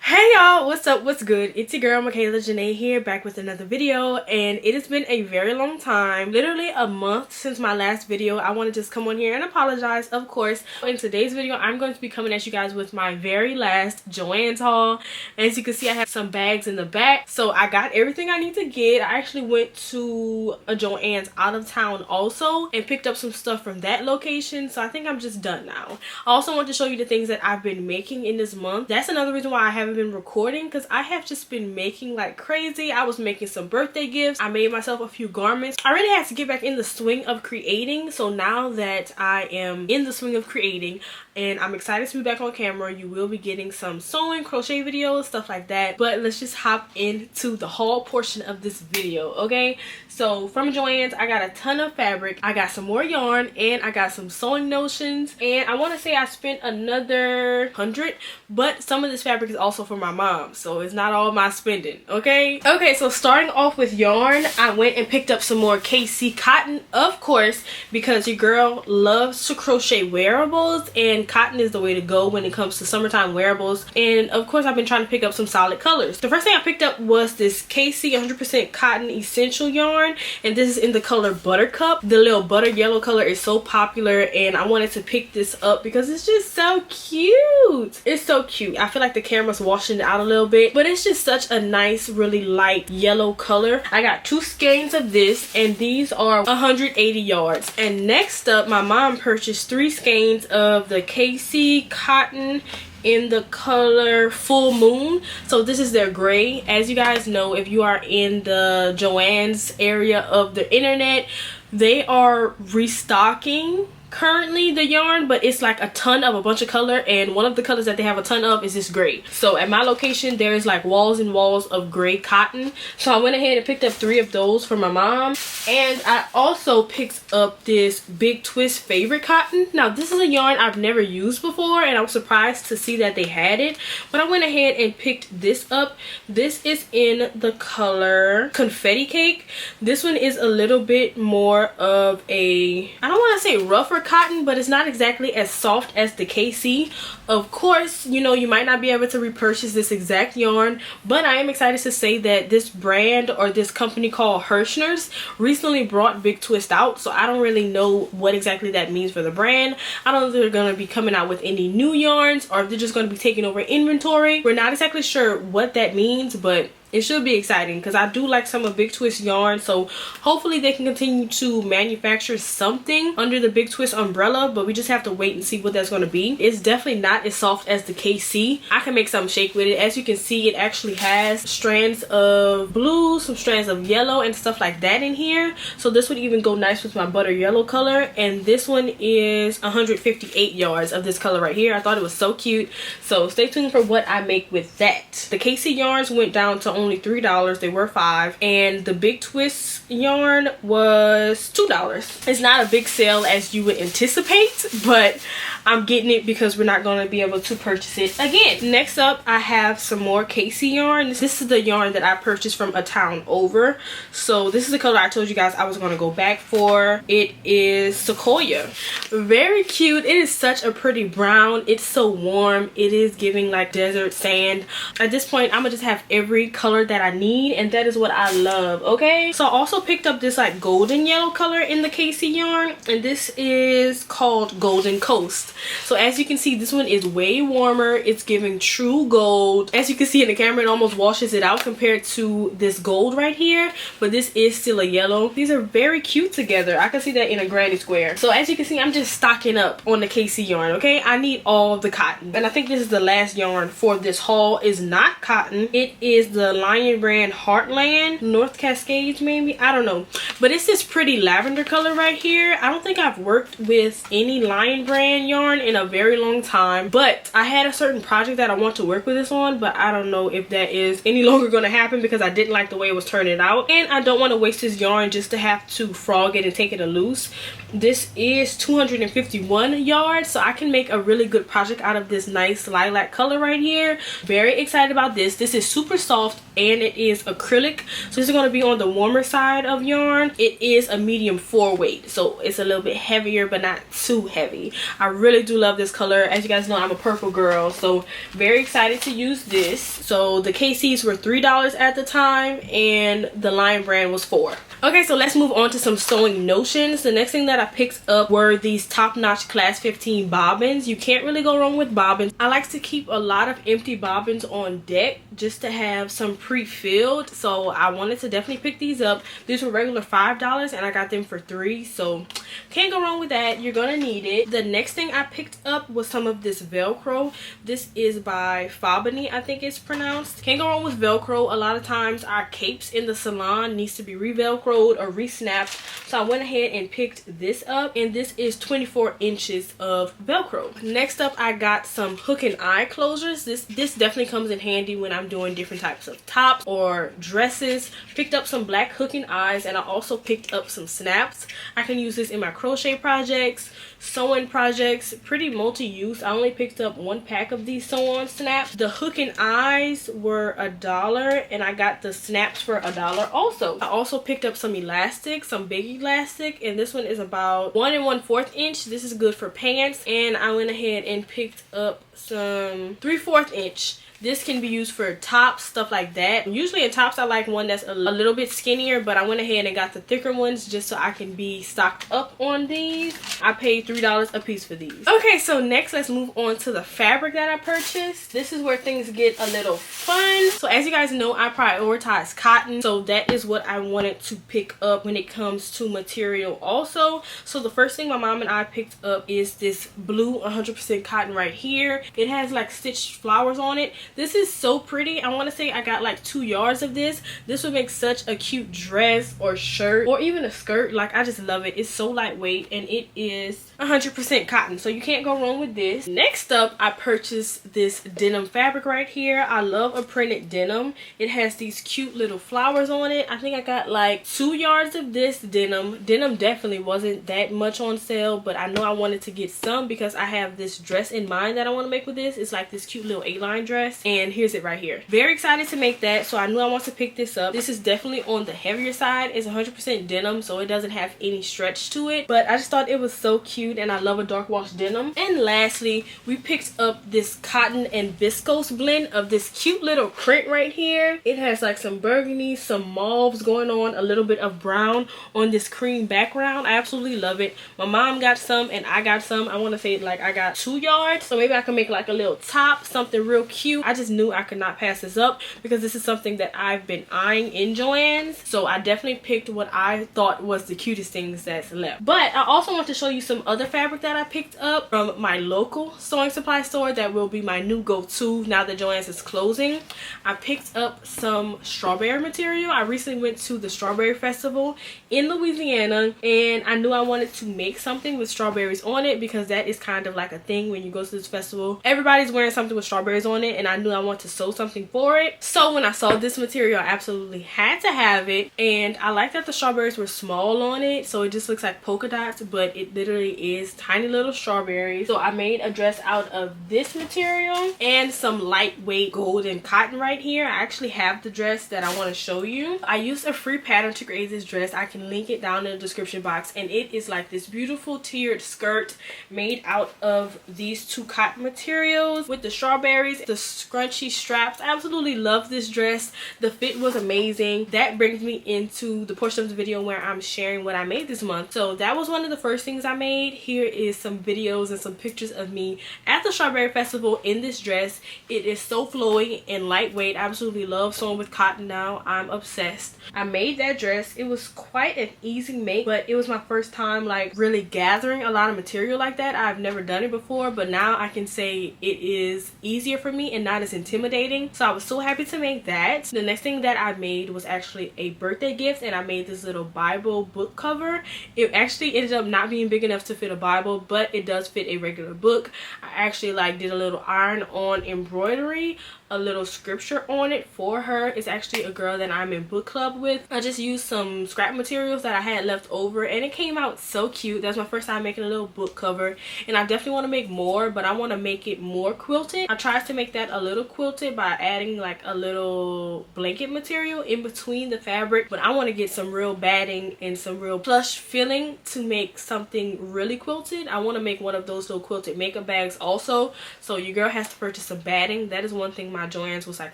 Hey y'all, what's up, what's good? It's your girl Michaela Janae here, back with another video, and it has been a very long time, literally a month since my last video. I want to just come on here and apologize, of course. In today's video, I'm going to be coming at you guys with my very last Joann's haul. As you can see, I have some bags in the back, so I got everything I need to get. I actually went to a Joann's out of town also and picked up some stuff from that location, so I think I'm just done now. I also want to show you the things that I've been making in this month. That's another reason why I haven't been recording, because I have just been making like crazy. I was making some birthday gifts. I made myself a few garments. I really had to get back in the swing of creating, so now that I am in the swing of creating and I'm excited to be back on camera, you will be getting some sewing, crochet videos, stuff like that. But let's just hop into the haul portion of this video, okay? So from Joann's, I got a ton of fabric, I got some more yarn, and I got some sewing notions, and I want to say I spent another 100, but some of this fabric is also for my mom, so it's not all my spending, okay? Okay, so starting off with yarn, I went and picked up some more KC cotton, of course, because your girl loves to crochet wearables, and cotton is the way to go when it comes to summertime wearables. And of course, I've been trying to pick up some solid colors. The first thing I picked up was this KC 100% cotton essential yarn, and this is in the color Buttercup. The little butter yellow color is so popular, and I wanted to pick this up because it's just so cute. It's so cute. I feel like the camera's washing it out a little bit, but it's just such a nice, really light yellow color. I got 2 skeins of this, and these are 180 yards. And next up, my mom purchased 3 skeins of the KC cotton in the color Full Moon. So this is their gray. As you guys know, if you are in the Joann's area of the internet, they are restocking currently the yarn, but it's like a ton of a bunch of color, and one of the colors that they have a ton of is this gray. So at my location, there's like walls and walls of gray cotton, so I went ahead and picked up 3 of those for my mom. And I also picked up this Big Twist favorite cotton. Now this is a yarn I've never used before, and I was surprised to see that they had it, but I went ahead and picked this up. This is in the color Confetti Cake. This one is a little bit more of a, I don't want to say rougher cotton, but it's not exactly as soft as the KC. Of course, you know, you might not be able to repurchase this exact yarn, but I am excited to say that this brand, or this company called Joann'S, recently brought Big Twist out, so I don't really know what exactly that means for the brand. I don't know if they're going to be coming out with any new yarns, or if they're just going to be taking over inventory. We're not exactly sure what that means, but it should be exciting because I do like some of Big Twist yarn, so hopefully they can continue to manufacture something under the Big Twist umbrella, but we just have to wait and see what that's going to be. It's definitely not as soft as the KC. I can make something shake with it. As you can see, it actually has strands of blue, some strands of yellow, and stuff like that in here, so this would even go nice with my butter yellow color. And this one is 158 yards of this color right here. I thought it was so cute, so stay tuned for what I make with that. The KC yarns went down to only $3. They were $5, and the Big Twist yarn was $2. It's not a big sale as you would anticipate, but I'm getting it because we're not going to be able to purchase it again. Next up, I have some more KC yarn. This is the yarn that I purchased from a town over, so this is the color I told you guys I was going to go back for. It is Sequoia. Very cute. It is such a pretty brown. It's so warm. It is giving like desert sand. At this point, I'm gonna just have every color that I need, and that is what I love, okay? So I also picked up this like golden yellow color in the KC yarn, and this is called Golden Coast. So as you can see, this one is way warmer. It's giving true gold. As you can see in the camera, it almost washes it out compared to this gold right here, but this is still a yellow. These are very cute together. I can see that in a granny square. So as you can see, I'm just stocking up on the KC yarn, okay? I need all of the cotton, and I think this is the last yarn for this haul. Is not cotton. It is the Lion brand Heartland, North Cascades maybe, I don't know, but it's this pretty lavender color right here. I don't think I've worked with any Lion brand yarn in a very long time, but I had a certain project that I want to work with this on, but I don't know if that is any longer going to happen because I didn't like the way it was turning out, and I don't want to waste this yarn just to have to frog it and take it a loose. This is 251 yards, so I can make a really good project out of this nice lilac color right here. Very excited about this. This is super soft and it is acrylic. So this is going to be on the warmer side of yarn. It is a medium 4 weight, so it's a little bit heavier but not too heavy. I really do love this color. As you guys know, I'm a purple girl, so very excited to use this. So the KCs were $3 at the time and the Lion brand was $4. Okay, so let's move on to some sewing notions. The next thing that I picked up were these top-notch class 15 bobbins. You can't really go wrong with bobbins. I like to keep a lot of empty bobbins on deck just to have some pre-filled, so I wanted to definitely pick these up. These were regular $5 and I got them for $3, so can't go wrong with that. You're gonna need it. The next thing I picked up was some of this Velcro. This is by Fabini, I think it's pronounced. Can't go wrong with Velcro. A lot of times our capes in the salon needs to be re-Velcroed or re-snapped, so I went ahead and picked this up, and this is 24 inches of Velcro. Next up, I got some hook and eye closures. This definitely comes in handy when I'm doing different types of tops or dresses. Picked up some black hook and eyes, and I also picked up some snaps. I can use this in my crochet projects, sewing projects, pretty multi-use. I only picked up 1 pack of these sew-on snaps. The hook and eyes were $1 and I got the snaps for $1 also. I also picked up some elastic, some big elastic, and this one is about 1 1/4 inch. This is good for pants, and I went ahead and picked up some 3/4 inch. This can be used for tops, stuff like that. Usually in tops I like one that's a little bit skinnier, but I went ahead and got the thicker ones just so I can be stocked up on these. I paid $3 a piece for these. Okay, so next let's move on to the fabric that I purchased. This is where things get a little fun. So as you guys know, I prioritize cotton, so that is what I wanted to pick up when it comes to material also. So the first thing my mom and I picked up is this blue 100% cotton right here. It has like stitched flowers on it. This is so pretty. I want to say I got like 2 yards of this. This would make such a cute dress or shirt or even a skirt. Like, I just love it. It's so lightweight and it is 100% cotton, so you can't go wrong with this. Next up, I purchased this denim fabric right here. I love a printed denim. It has these cute little flowers on it. I think I got like 2 yards of this denim. Denim definitely wasn't that much on sale, but I know I wanted to get some because I have this dress in mind that I want to make with this. It's like this cute little A-line dress, and here's it right here. Very excited to make that, so I knew I want to pick this up. This is definitely on the heavier side. It's 100% denim, so it doesn't have any stretch to it, but I just thought it was so cute, and I love a dark wash denim. And lastly, we picked up this cotton and viscose blend of this cute little print right here. It has like some burgundy, some mauves going on, a little bit of brown on this cream background. I absolutely love it. My mom got some and I got some. I want to say like I got 2 yards, so maybe I can make like a little top, something real cute. I just knew I could not pass this up because this is something that I've been eyeing in Joann's, so I definitely picked what I thought was the cutest things that's left. But I also want to show you some other fabric that I picked up from my local sewing supply store that will be my new go-to now that Joann's is closing. I picked up some strawberry material. I recently went to the strawberry festival in Louisiana, and I knew I wanted to make something with strawberries on it because that is kind of like a thing when you go to this festival. Everybody's wearing something with strawberries on it, and I knew I wanted to sew something for it. So when I saw this material, I absolutely had to have it, and I like that the strawberries were small on it, so it just looks like polka dots, but it literally is tiny little strawberries. So I made a dress out of this material and some lightweight golden cotton right here. I actually have the dress that I want to show you. I used a free pattern to create this dress. I can link it down in the description box, and it is like this beautiful tiered skirt made out of these 2 cotton materials with the strawberries, the scrunchy straps. I absolutely love this dress. The fit was amazing. That brings me into the portion of the video where I'm sharing what I made this month. So that was one of the first things I made. Here is some videos and some pictures of me at the strawberry festival in this dress. It is so flowy and lightweight. I absolutely love sewing with cotton now. I'm obsessed. I made that dress. It was quite an easy make, but it was my first time like really gathering a lot of material like that. I've never done it before, but now I can say it is easier for me and not as intimidating. So I was so happy to make that. The next thing that I made was actually a birthday gift, and I made this little Bible book cover. It actually ended up not being big enough to fit a Bible, but it does fit a regular book. I actually like did a little iron-on embroidery a little scripture on it for her. It's actually a girl that I'm in book club with. I just used some scrap materials that I had left over and it came out so cute. That's my first time making a little book cover, and I definitely want to make more, but I want to make it more quilted. I tried to make that a little quilted by adding like a little blanket material in between the fabric, but I want to get some real batting and some real plush feeling to make something really quilted. I want to make one of those little quilted makeup bags also, so your girl has to purchase some batting. That is one thing my Joann's was like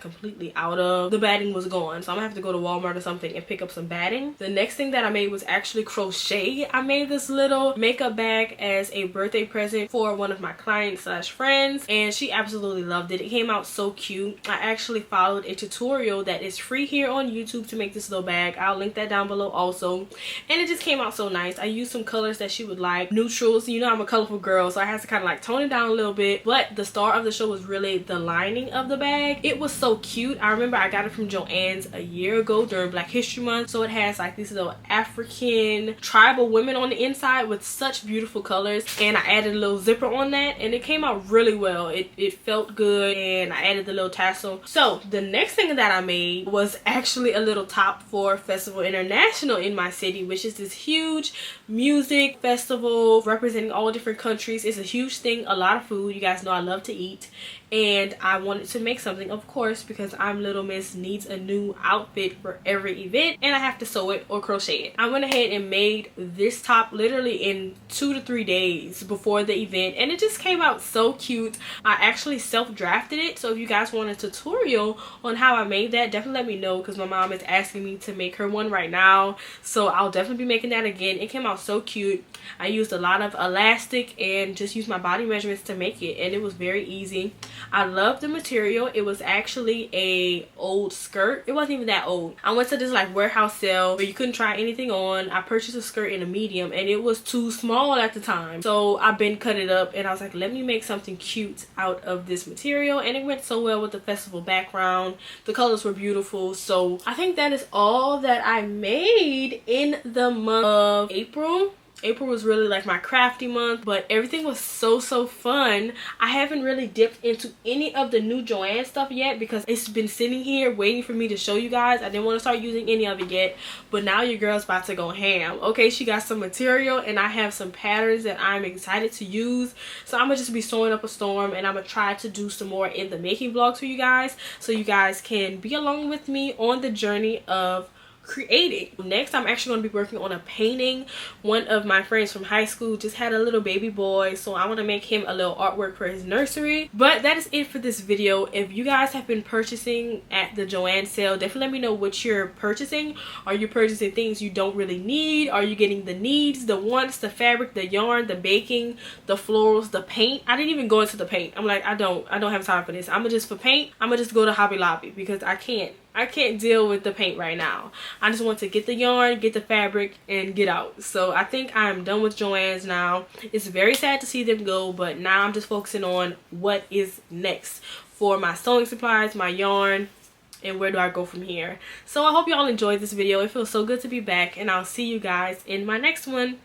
completely out of. The batting was gone, so I'm gonna have to go to Walmart or something and pick up some batting. The next thing that I made was actually crochet. I made this little makeup bag as a birthday present for one of my clients slash friends, and she absolutely loved it. It came out so cute. I actually followed a tutorial that is free here on YouTube to make this little bag. I'll link that down below also, and it just came out so nice. I used some colors that she would like, neutrals. You know I'm a colorful girl, so I had to kind of like tone it down a little bit, but the star of the show was really the lining of the bag. It was so cute. I remember I got it from Joann's a year ago during Black History Month, so it has like these little African tribal women on the inside with such beautiful colors, and I added a little zipper on that and it came out really well. It felt good, and I added the little tassel. So the next thing that I made was actually a little top for Festival International in my city, which is this huge music festival representing all different countries. It's a huge thing, a lot of food. You guys know I love to eat, and I wanted to make something, of course, because I'm Little Miss needs a new outfit for every event and I have to sew it or crochet it. I went ahead and made this top literally in 2 to 3 days before the event, and it just came out so cute. I actually self-drafted it, so if you guys want a tutorial on how I made that, definitely let me know, because my mom is asking me to make her one right now, so I'll definitely be making that again. It came out so cute. I used a lot of elastic and just used my body measurements to make it, and it was very easy. I love the material. It was actually a old skirt. It wasn't even that old. I went to this like warehouse sale where you couldn't try anything on. I purchased a skirt in a medium and it was too small at the time, so I been cut it up and I was like, let me make something cute out of this material, and it went so well with the festival background. The colors were beautiful. So I think that is all that I made in the month of April. April was really like my crafty month, but everything was so fun. I haven't really dipped into any of the new Joann's stuff yet because it's been sitting here waiting for me to show you guys. I didn't want to start using any of it yet, but now your girl's about to go ham. Okay, she got some material and I have some patterns that I'm excited to use, so I'm gonna just be sewing up a storm, and I'm gonna try to do some more in the making vlogs for you guys, so you guys can be along with me on the journey of creating. Next, I'm actually going to be working on a painting. One of my friends from high school just had a little baby boy, so I want to make him a little artwork for his nursery. But that is it for this video. If you guys have been purchasing at the Joann's sale, definitely let me know what you're purchasing. Are you purchasing things you don't really need? Are you getting the needs, the wants, the fabric, the yarn, the baking, the florals, the paint? I didn't even go into the paint. I'm like, I don't have time for this. I'm gonna just, for paint, I'm gonna just go to Hobby Lobby because I can't deal with the paint right now. I just want to get the yarn, get the fabric, and get out. So I think I'm done with Joann's now. It's very sad to see them go, but now I'm just focusing on what is next for my sewing supplies, my yarn, and where do I go from here. So I hope y'all enjoyed this video. It feels so good to be back, and I'll see you guys in my next one.